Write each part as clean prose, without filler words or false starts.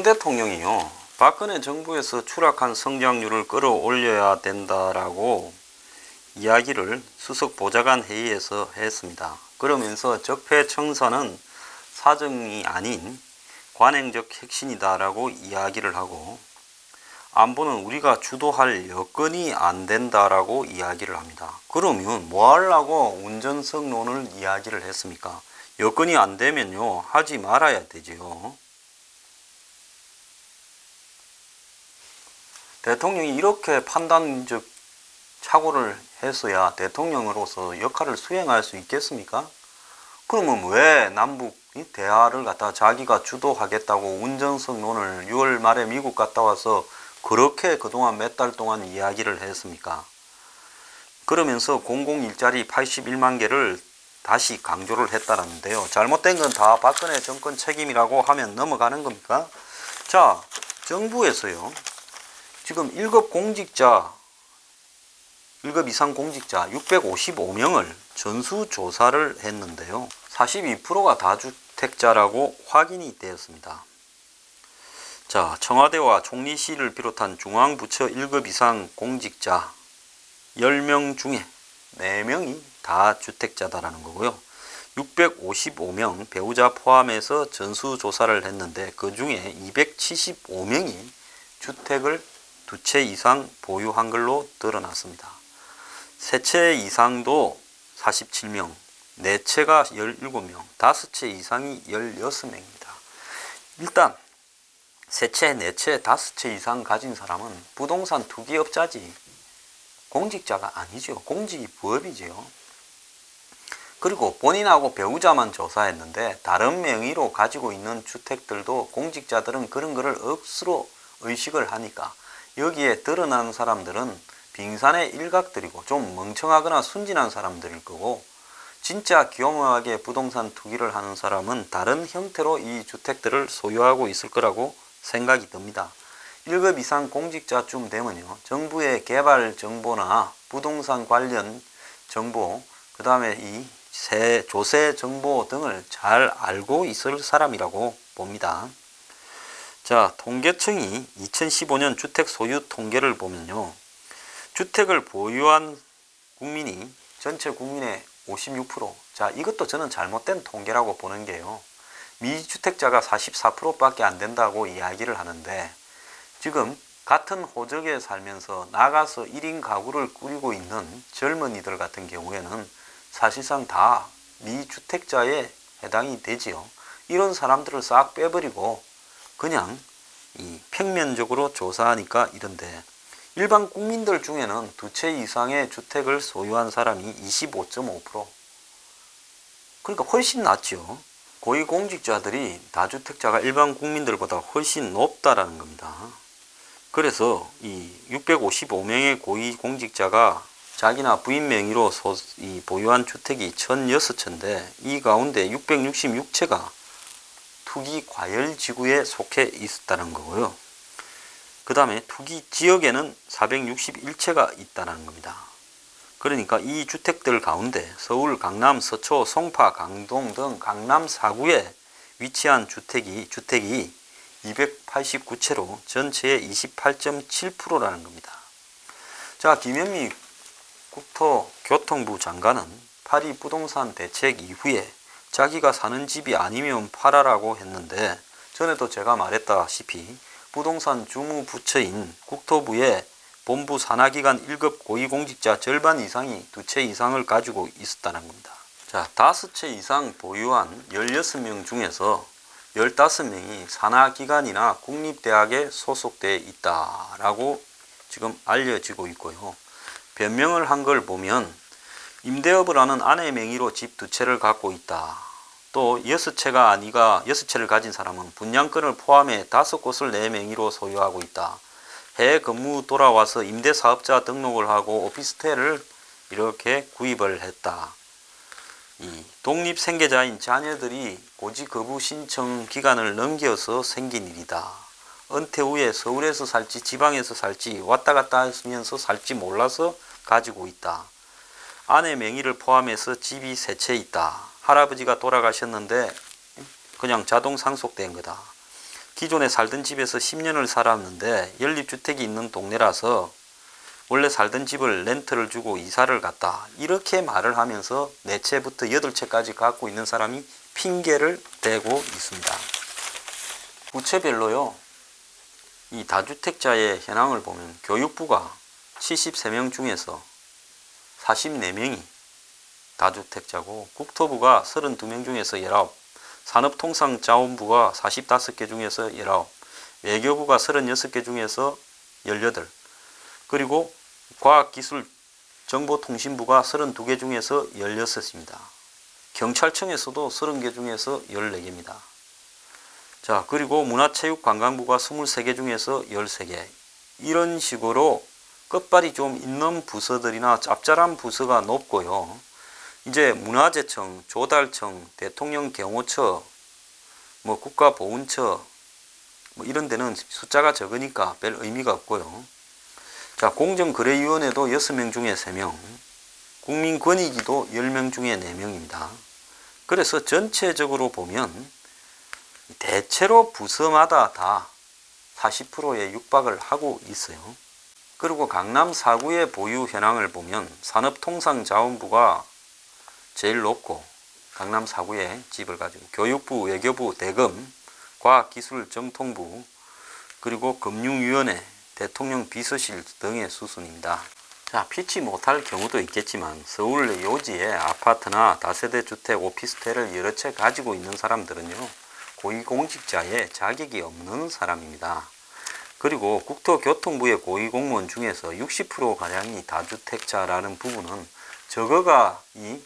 윤 대통령이요, 박근혜 정부에서 추락한 성장률을 끌어올려야 된다라고 이야기를 수석 보좌관 회의에서 했습니다. 그러면서 적폐청산은 사정이 아닌 관행적 혁신이다라고 이야기를 하고, 안보는 우리가 주도할 여건이 안 된다라고 이야기를 합니다. 그러면 뭐 하려고 운전석론을 이야기를 했습니까? 여건이 안 되면요, 하지 말아야 되지요. 대통령이 이렇게 판단적 착오를 했어야 대통령으로서 역할을 수행할 수 있겠습니까? 그러면 왜 남북 대화를 갖다가 자기가 주도하겠다고 운전석론을 6월 말에 미국 갔다 와서 그렇게 그동안 몇 달 동안 이야기를 했습니까? 그러면서 공공일자리 81만 개를 다시 강조를 했다는데요. 잘못된 건 다 박근혜 정권 책임이라고 하면 넘어가는 겁니까? 자, 정부에서요, 지금 1급 이상 공직자 655명을 전수조사를 했는데요. 42%가 다주택자라고 확인이 되었습니다. 자, 청와대와 총리실을 비롯한 중앙부처 1급 이상 공직자 10명 중에 4명이 다주택자다라는 거고요. 655명 배우자 포함해서 전수조사를 했는데 그 중에 275명이 주택을 2채 이상 보유한 걸로 드러났습니다. 3채 이상도 47명, 4채가 17명, 5채 이상이 16명입니다. 일단 3채, 4채, 5채 이상 가진 사람은 부동산 투기업자지 공직자가 아니죠. 공직이 부업이지요. 그리고 본인하고 배우자만 조사했는데 다른 명의로 가지고 있는 주택들도 공직자들은 그런 거를 억수로 의식을 하니까 여기에 드러나는 사람들은 빙산의 일각들이고 좀 멍청하거나 순진한 사람들일 거고, 진짜 교묘하게 부동산 투기를 하는 사람은 다른 형태로 이 주택들을 소유하고 있을 거라고 생각이 듭니다. 1급 이상 공직자쯤 되면요, 정부의 개발 정보나 부동산 관련 정보, 그 다음에 이 조세 정보 등을 잘 알고 있을 사람이라고 봅니다. 자, 통계청이 2015년 주택 소유 통계를 보면요, 주택을 보유한 국민이 전체 국민의 56%, 자, 이것도 저는 잘못된 통계라고 보는 게요, 미주택자가 44%밖에 안 된다고 이야기를 하는데, 지금 같은 호적에 살면서 나가서 1인 가구를 꾸리고 있는 젊은이들 같은 경우에는 사실상 다 미주택자에 해당이 되지요. 이런 사람들을 싹 빼버리고 그냥 이 평면적으로 조사하니까 이런데, 일반 국민들 중에는 2채 이상의 주택을 소유한 사람이 25.5%, 그러니까 훨씬 낫죠. 고위공직자들이 다주택자가 일반 국민들보다 훨씬 높다라는 겁니다. 그래서 이 655명의 고위공직자가 자기나 부인 명의로 보유한 주택이 1006채인데 이 가운데 666채가 투기 과열 지구에 속해 있었다는 거고요. 그 다음에 투기 지역에는 461채가 있다는 겁니다. 그러니까 이 주택들 가운데 서울, 강남, 서초, 송파, 강동 등 강남 4구에 위치한 주택이 289채로 전체의 28.7%라는 겁니다. 자, 김현미 국토교통부 장관은 파리 부동산 대책 이후에 자기가 사는 집이 아니면 팔아라고 했는데, 전에도 제가 말했다시피 부동산 주무부처인 국토부의 본부 산하기관 1급 고위공직자 절반 이상이 2채 이상을 가지고 있었다는 겁니다. 자, 5채 이상 보유한 16명 중에서 15명이 산하기관이나 국립대학에 소속되어 있다라고 지금 알려지고 있고요. 변명을 한 걸 보면 임대업을 하는 아내 명의로 집 2채를 갖고 있다. 또 6채를 가진 사람은 분양권을 포함해 5곳을 내 명의로 소유하고 있다. 해외 근무 돌아와서 임대사업자 등록을 하고 오피스텔을 이렇게 구입을 했다. 이 독립생계자인 자녀들이 고지 거부 신청 기간을 넘겨서 생긴 일이다. 은퇴 후에 서울에서 살지 지방에서 살지 왔다 갔다 하면서 살지 몰라서 가지고 있다. 아내 명의를 포함해서 집이 3채 있다. 할아버지가 돌아가셨는데 그냥 자동 상속된 거다. 기존에 살던 집에서 10년을 살았는데 연립주택이 있는 동네라서 원래 살던 집을 렌트를 주고 이사를 갔다. 이렇게 말을 하면서 4채부터 8채까지 갖고 있는 사람이 핑계를 대고 있습니다. 부채별로요. 이 다주택자의 현황을 보면 교육부가 73명 중에서 44명이 다주택자고 국토부가 32명 중에서 19, 산업통상자원부가 45개 중에서 19, 외교부가 36개 중에서 18, 그리고 과학기술정보통신부가 32개 중에서 16입니다. 경찰청에서도 30개 중에서 14개입니다. 자, 그리고 문화체육관광부가 23개 중에서 13개. 이런 식으로 끝발이 좀 있는 부서들이나 짭짤한 부서가 높고요. 이제 문화재청, 조달청, 대통령경호처, 국가보훈처 이런 데는 숫자가 적으니까 별 의미가 없고요. 자, 공정거래위원회도 6명 중에 3명, 국민권익위도 10명 중에 4명입니다. 그래서 전체적으로 보면 대체로 부서마다 다 40%에 육박을 하고 있어요. 그리고 강남 4구의 보유 현황을 보면 산업통상자원부가 제일 높고 강남 4구에 집을 가지고 교육부, 외교부, 대검, 과학기술정통부, 그리고 금융위원회, 대통령 비서실 등의 수순입니다. 자, 피치 못할 경우도 있겠지만 서울 요지에 아파트나 다세대 주택, 오피스텔을 여러 채 가지고 있는 사람들은요, 고위공직자의 자격이 없는 사람입니다. 그리고 국토교통부의 고위공무원 중에서 60%가량이 다주택자라는 부분은 저거가 이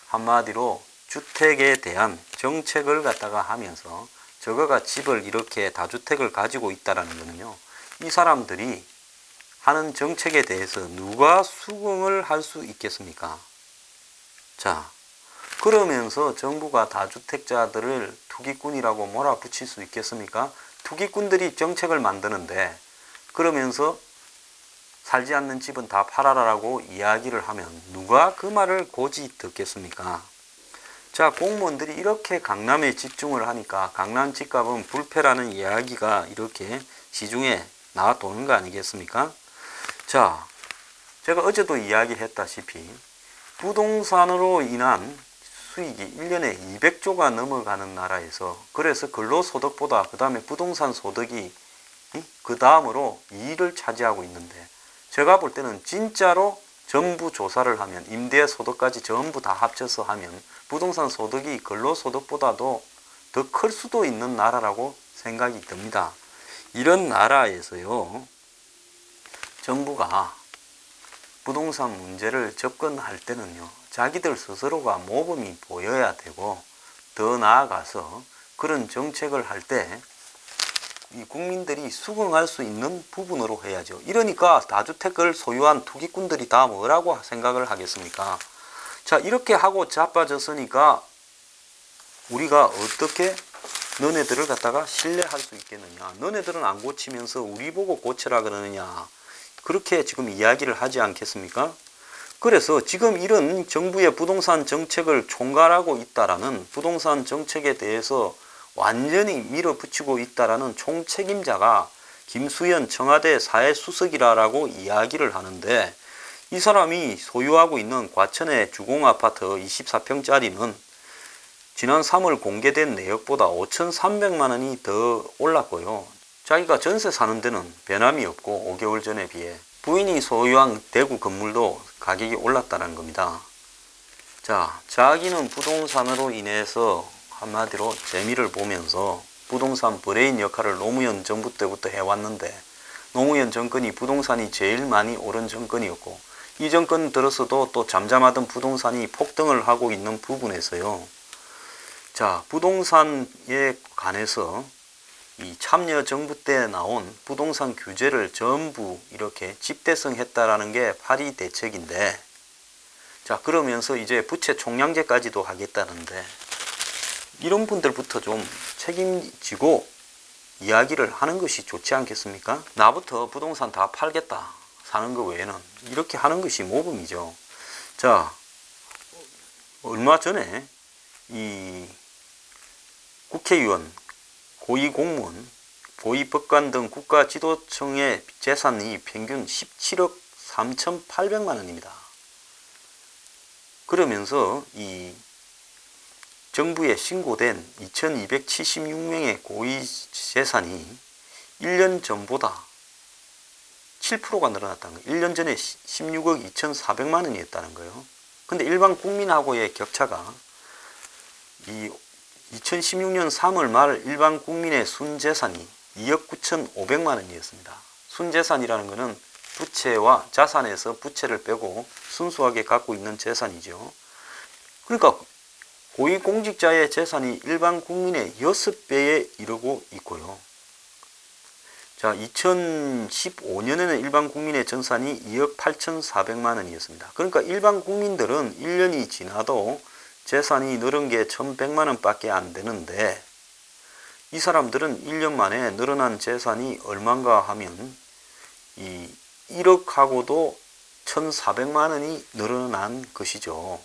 한마디로 주택에 대한 정책을 갖다가 하면서 저거가 집을 이렇게 다주택을 가지고 있다라는 거는요, 이 사람들이 하는 정책에 대해서 누가 수긍을 할 수 있겠습니까? 자, 그러면서 정부가 다주택자들을 투기꾼이라고 몰아붙일 수 있겠습니까? 투기꾼들이 정책을 만드는데 그러면서 살지 않는 집은 다 팔아라라고 이야기를 하면 누가 그 말을 고지 듣겠습니까? 자, 공무원들이 이렇게 강남에 집중을 하니까 강남 집값은 불패라는 이야기가 이렇게 시중에 나와 도는 거 아니겠습니까? 자, 제가 어제도 이야기했다시피 부동산으로 인한 수익이 1년에 200조가 넘어가는 나라에서, 그래서 근로소득보다 그 다음에 부동산 소득이 그 다음으로 2위를 차지하고 있는데, 제가 볼 때는 진짜로 전부 조사를 하면 임대소득까지 전부 다 합쳐서 하면 부동산 소득이 근로소득보다도 더 클 수도 있는 나라라고 생각이 듭니다. 이런 나라에서요, 정부가 부동산 문제를 접근할 때는요, 자기들 스스로가 모범이 보여야 되고, 더 나아가서 그런 정책을 할 때 이 국민들이 수긍할 수 있는 부분으로 해야죠. 이러니까 다주택을 소유한 투기꾼들이 다 뭐라고 생각을 하겠습니까? 자, 이렇게 하고 자빠졌으니까 우리가 어떻게 너네들을 갖다가 신뢰할 수 있겠느냐? 너네들은 안 고치면서 우리 보고 고쳐라 그러느냐? 그렇게 지금 이야기를 하지 않겠습니까? 그래서 지금 이런 정부의 부동산 정책을 총괄하고 있다라는, 부동산 정책에 대해서 완전히 밀어붙이고 있다라는 총책임자가 김수현 청와대 사회수석이라고 이야기를 하는데, 이 사람이 소유하고 있는 과천의 주공아파트 24평짜리는 지난 3월 공개된 내역보다 5,300만 원이 더 올랐고요. 자기가 전세 사는 데는 변함이 없고 5개월 전에 비해 부인이 소유한 대구 건물도 가격이 올랐다는 겁니다. 자, 자기는 부동산으로 인해서 한마디로 재미를 보면서 부동산 브레인 역할을 노무현 정부 때부터 해왔는데, 노무현 정권이 부동산이 제일 많이 오른 정권이었고, 이 정권 들어서도 또 잠잠하던 부동산이 폭등을 하고 있는 부분에서요, 자, 부동산에 관해서 이 참여정부 때 나온 부동산 규제를 전부 이렇게 집대성했다라는 게 8.2 대책인데, 자, 그러면서 이제 부채 총량제까지도 하겠다는데, 이런 분들부터 좀 책임지고 이야기를 하는 것이 좋지 않겠습니까? 나부터 부동산 다 팔겠다, 사는 거 외에는, 이렇게 하는 것이 모범이죠. 자, 얼마 전에 이 국회의원, 고위공무원 고위법관 등 국가지도층의 재산이 평균 17억 3,800만 원입니다. 그러면서 이 정부에 신고된 2,276명의 고위 재산이 1년 전보다 7%가 늘어났다는 거예요. 1년 전에 16억 2,400만 원이었다는 거예요. 근데 일반 국민하고의 격차가 이 2016년 3월 말 일반 국민의 순재산이 2억 9,500만 원이었습니다. 순재산이라는 것은 부채와 자산에서 부채를 빼고 순수하게 갖고 있는 재산이죠. 그러니까 고위공직자의 재산이 일반 국민의 6배에 이르고 있고요. 자, 2015년에는 일반 국민의 전산이 2억 8,400만 원이었습니다. 그러니까 일반 국민들은 1년이 지나도 재산이 늘은 게 1,100만 원밖에 안 되는데 이 사람들은 1년 만에 늘어난 재산이 얼마인가 하면 이 1억하고도 1,400만 원이 늘어난 것이죠.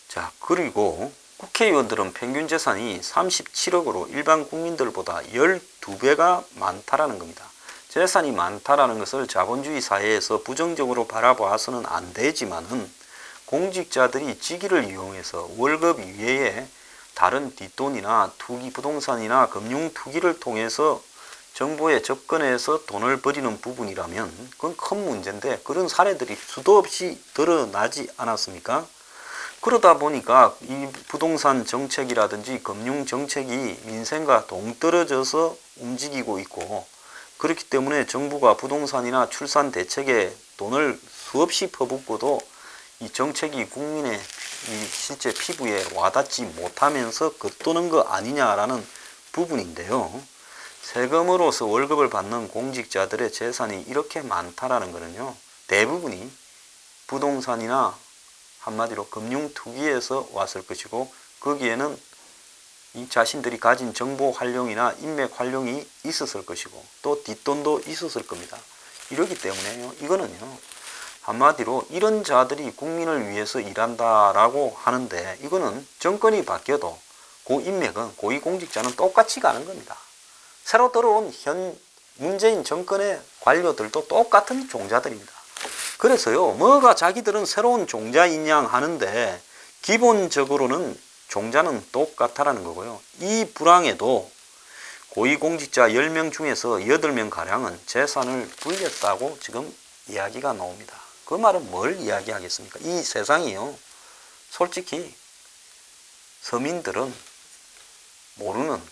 자, 그리고 국회의원들은 평균 재산이 37억으로 일반 국민들보다 12배가 많다라는 겁니다. 재산이 많다라는 것을 자본주의 사회에서 부정적으로 바라봐서는 안 되지만은 공직자들이 직위를 이용해서 월급 이외에 다른 뒷돈이나 투기 부동산이나 금융 투기를 통해서 정부에 접근해서 돈을 버리는 부분이라면 그건 큰 문제인데 그런 사례들이 수도 없이 드러나지 않았습니까? 그러다 보니까 이 부동산 정책이라든지 금융 정책이 민생과 동떨어져서 움직이고 있고 그렇기 때문에 정부가 부동산이나 출산 대책에 돈을 수없이 퍼붓고도 이 정책이 국민의 이 실제 피부에 와닿지 못하면서 겉도는 거 아니냐라는 부분인데요. 세금으로서 월급을 받는 공직자들의 재산이 이렇게 많다라는 것은요. 대부분이 부동산이나 한마디로 금융 투기에서 왔을 것이고 거기에는 이 자신들이 가진 정보 활용이나 인맥 활용이 있었을 것이고 또 뒷돈도 있었을 겁니다. 이러기 때문에요. 이거는요. 한마디로 이런 자들이 국민을 위해서 일한다라고 하는데 이거는 정권이 바뀌어도 그 인맥은 고위공직자는 똑같이 가는 겁니다. 새로 들어온 현 문재인 정권의 관료들도 똑같은 종자들입니다. 그래서요, 뭐가 자기들은 새로운 종자인 양 하는데 기본적으로는 종자는 똑같다라는 거고요. 이 불황에도 고위공직자 10명 중에서 8명가량은 재산을 불렸다고 지금 이야기가 나옵니다. 그 말은 뭘 이야기하겠습니까? 이 세상이요, 솔직히 서민들은 모르는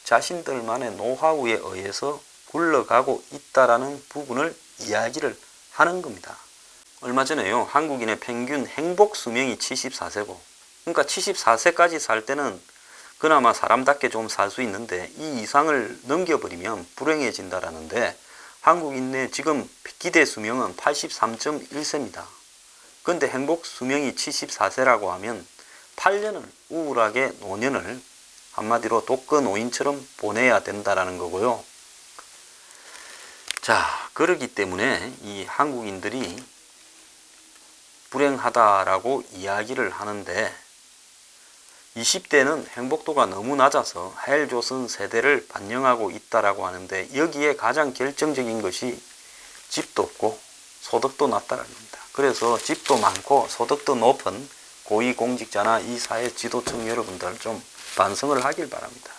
자신들만의 노하우에 의해서 굴러가고 있다라는 부분을 이야기를 하는 겁니다. 얼마 전에요, 한국인의 평균 행복 수명이 74세고, 그러니까 74세까지 살 때는 그나마 사람답게 좀 살 수 있는데 이 이상을 넘겨버리면 불행해진다라는데 한국인의 지금 기대 수명은 83.1세입니다. 그런데 행복 수명이 74세라고 하면 8년을 우울하게 노년을 한마디로 독거 노인처럼 보내야 된다라는 거고요. 자, 그렇기 때문에 이 한국인들이 불행하다라고 이야기를 하는데 20대는 행복도가 너무 낮아서 하엘조선 세대를 반영하고 있다라고 하는데 여기에 가장 결정적인 것이 집도 없고 소득도 낮다라는 겁니다. 그래서 집도 많고 소득도 높은 고위공직자나 이 사회 지도층 여러분들 좀 반성을 하길 바랍니다.